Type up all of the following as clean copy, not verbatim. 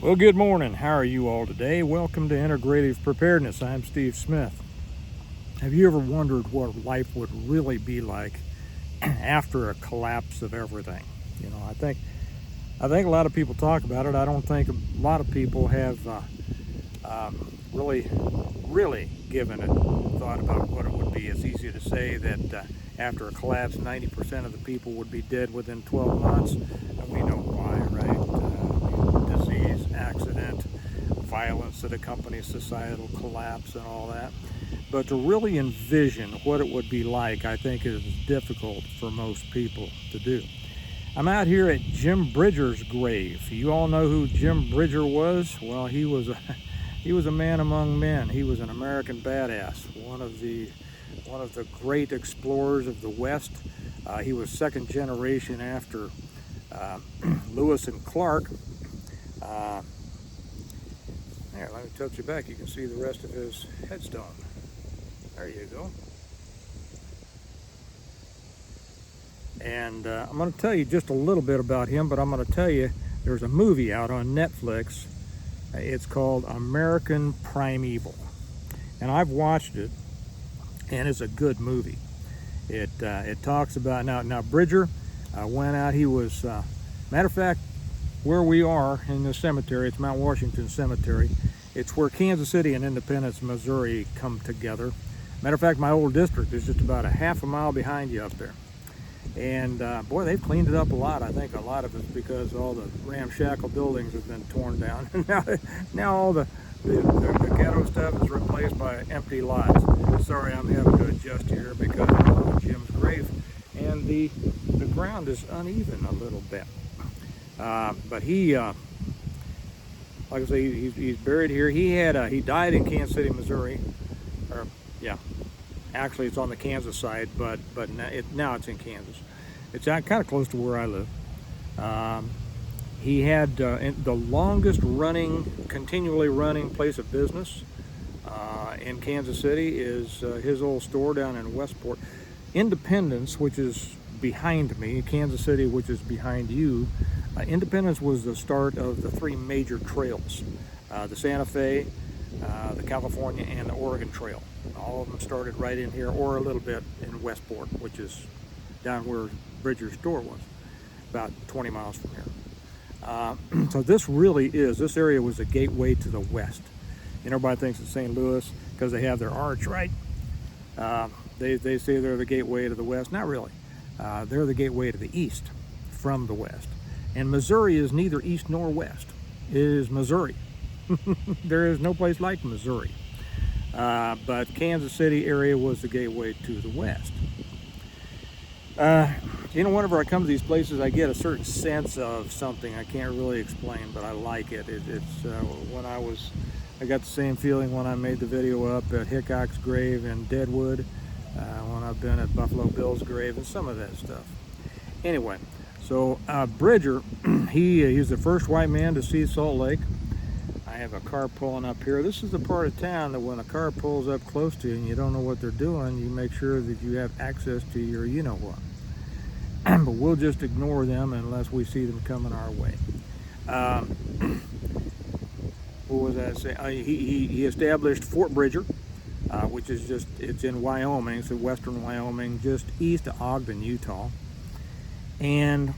Well, good morning. How are you all today? Welcome to Integrative Preparedness. I'm Steve Smith. Have you ever wondered what life would really be like after a collapse of everything? I think a lot of people talk about it. I don't think a lot of people have really given it thought about what it would be. It's easy to say that after a collapse, 90% of the people would be dead within 12 months, and we know why, right? Disease, accident, violence that accompanies societal collapse and all that. But to really envision what it would be like, I think is difficult for most people to do. I'm out here at Jim Bridger's grave. You all know who Jim Bridger was? Well, he was a man among men. He was an American badass, one of the great explorers of the West. He was second generation after Lewis and Clark. Here, let me touch you back. You can see the rest of his headstone. There you go. And I'm going to tell you just a little bit about him, but I'm going to tell you there's a movie out on Netflix. It's called American Primeval. And I've watched it, and it's a good movie. It talks about, now Bridger went out, he was, matter of fact, where we are in the cemetery, it's Mount Washington Cemetery. It's where Kansas City and Independence, Missouri come together. Matter of fact, my old district is just about a half a mile behind you up there. And boy, they've cleaned it up a lot. I think a lot of it's because all the ramshackle buildings have been torn down. now all the ghetto stuff is replaced by empty lots. Sorry, I'm having to adjust here because of Jim's grave, and the ground is uneven a little bit. But he, like I say, he's buried here. He died in Kansas City, Missouri. Or yeah, actually it's on the Kansas side, but now it's in Kansas. It's kind of close to where I live. He had the longest continually running place of business in Kansas City is his old store down in Westport. Independence, which is behind me, Kansas City, which is behind you. Independence was the start of the three major trails, the Santa Fe, the California, and the Oregon Trail. All of them started right in here, or a little bit in Westport, which is down where Bridger's store was, about 20 miles from here. So this area was a gateway to the west. And everybody thinks it's St. Louis because they have their arch, right? They say they're the gateway to the west. Not really. They're the gateway to the east from the west. And Missouri is neither east nor west. It is Missouri. There is no place like Missouri. But Kansas City area was the gateway to the west. Whenever I come to these places, I get a certain sense of something I can't really explain, but I like it. I got the same feeling when I made the video up at Hickok's grave in Deadwood, when I've been at Buffalo Bill's grave, and some of that stuff. Anyway, so Bridger, he's the first white man to see Salt Lake. I have a car pulling up here. This is the part of town that when a car pulls up close to you and you don't know what they're doing, you make sure that you have access to your you-know-what. But we'll just ignore them unless we see them coming our way. What was I saying? He established Fort Bridger, which is it's in Wyoming. It's in western Wyoming, just east of Ogden, Utah. And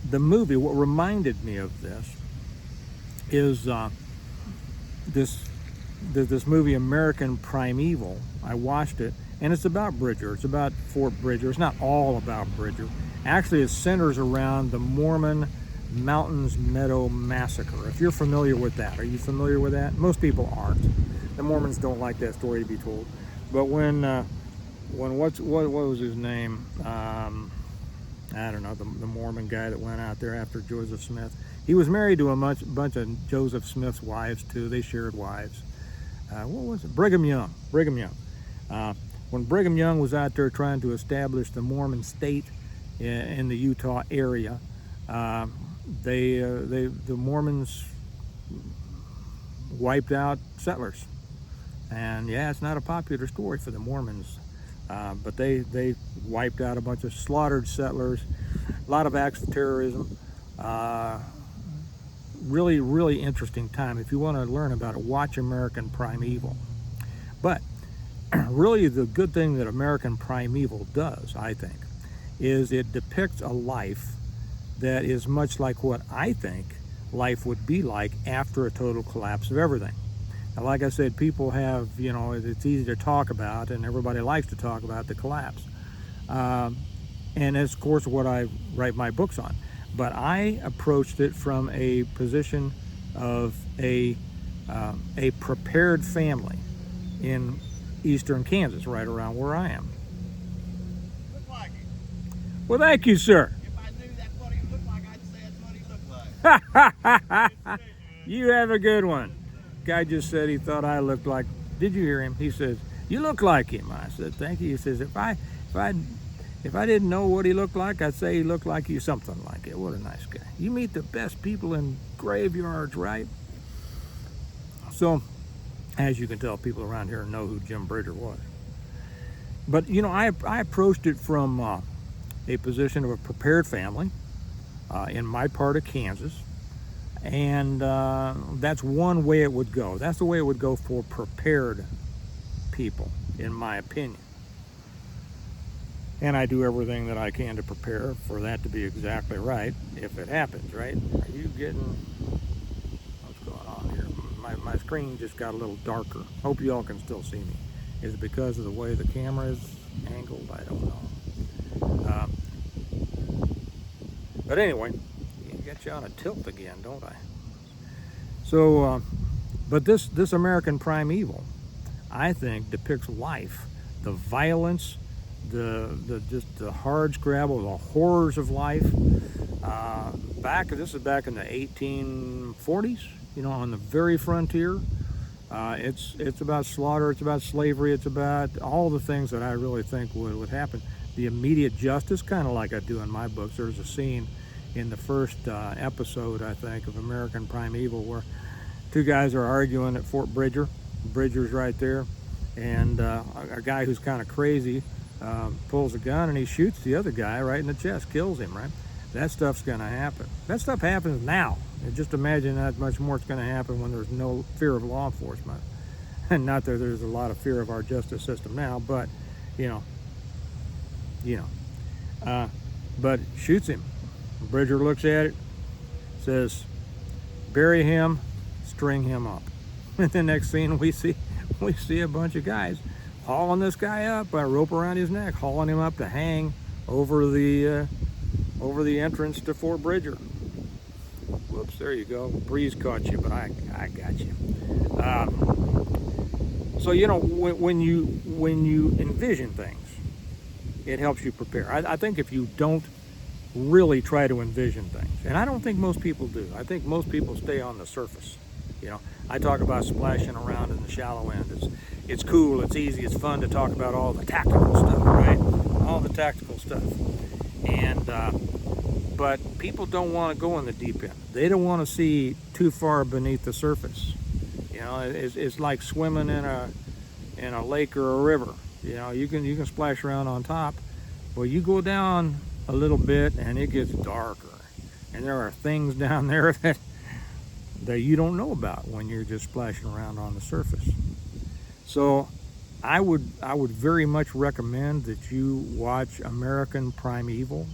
the movie, what reminded me of this is this movie American Primeval. I watched it, and it's about Bridger. It's about Fort Bridger. It's not all about Bridger. Actually, it centers around the Mormon Mountains Meadow Massacre. If you're familiar with that, are you familiar with that? Most people aren't. The Mormons don't like that story to be told. But when what was his name? I don't know, the Mormon guy that went out there after Joseph Smith. He was married to a bunch of Joseph Smith's wives too. They shared wives. What was it? Brigham Young. When Brigham Young was out there trying to establish the Mormon state in the Utah area, the Mormons wiped out settlers. And yeah, it's not a popular story for the Mormons, but they wiped out a bunch of slaughtered settlers, a lot of acts of terrorism. really, really interesting time. If you want to learn about it, watch American Primeval. But really the good thing that American Primeval does, I think, is it depicts a life that is much like what I think life would be like after a total collapse of everything. Now, like I said, people have, you know, it's easy to talk about, and everybody likes to talk about the collapse. And that's, of course, what I write my books on. But I approached it from a position of a prepared family in eastern Kansas, right around where I am. Look like it. Well, thank you, sir. If I knew that's what he looked like, I'd say that's what he looked like. You have a good one. Guy just said he thought I looked like. Did you hear him? He says, "You look like him." I said, "Thank you." He says, "If I didn't know what he looked like, I'd say he looked like you, something like it." What a nice guy. You meet the best people in graveyards, right? So, as you can tell, people around here know who Jim Bridger was. But, you know, I approached it from a position of a prepared family in my part of Kansas. And that's one way it would go. That's the way it would go for prepared people, in my opinion. And I do everything that I can to prepare for that to be exactly right, if it happens, right? Are you getting... What's going on here? My screen just got a little darker. Hope you all can still see me. Is it because of the way the camera is angled? I don't know. But anyway, get you on a tilt again, don't I? So, but this American Primeval, I think, depicts life, the violence, just the hardscrabble, the horrors of life. This is back in the 1840s, you know, on the very frontier. It's about slaughter, it's about slavery, it's about all the things that I really think would happen. The immediate justice, kind of like I do in my books. There's a scene in the first episode, I think, of American Primeval, where two guys are arguing at Fort Bridger. Bridger's right there, and a guy who's kind of crazy pulls a gun and he shoots the other guy right in the chest, kills him, right? That stuff's gonna happen. That stuff happens now. And just imagine how much more it's gonna happen when there's no fear of law enforcement. And not that there's a lot of fear of our justice system now, but, but shoots him. Bridger looks at it, says, "Bury him, string him up." And the next scene we see a bunch of guys hauling this guy up by a rope around his neck, hauling him up to hang over the entrance to Fort Bridger. Whoops, there you go. Breeze caught you, but I got you. So, you know, when you envision things, it helps you prepare. I think if you don't really try to envision things, and I don't think most people do. I think most people stay on the surface. You know, I talk about splashing around in the shallow end. It's cool, it's easy, it's fun to talk about all the tactical stuff, right? All the tactical stuff. And but people don't want to go in the deep end. They don't want to see too far beneath the surface. You know, it's like swimming in a lake or a river. You know, you can splash around on top, but you go down a little bit and it gets darker, and there are things down there that you don't know about when you're just splashing around on the surface. So I would very much recommend that you watch American Primeval.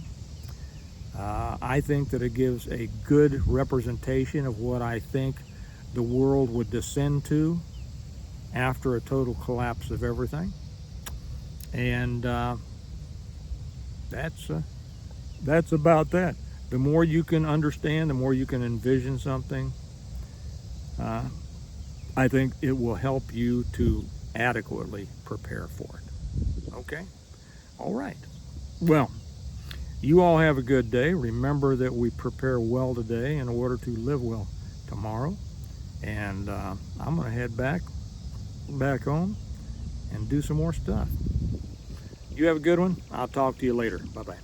I think that it gives a good representation of what I think the world would descend to after a total collapse of everything. And that's about that. The more you can understand, the more you can envision something, I think it will help you to adequately prepare for it. Okay? All right. Well, you all have a good day. Remember that we prepare well today in order to live well tomorrow. And I'm going to head back home and do some more stuff. You have a good one. I'll talk to you later. Bye-bye.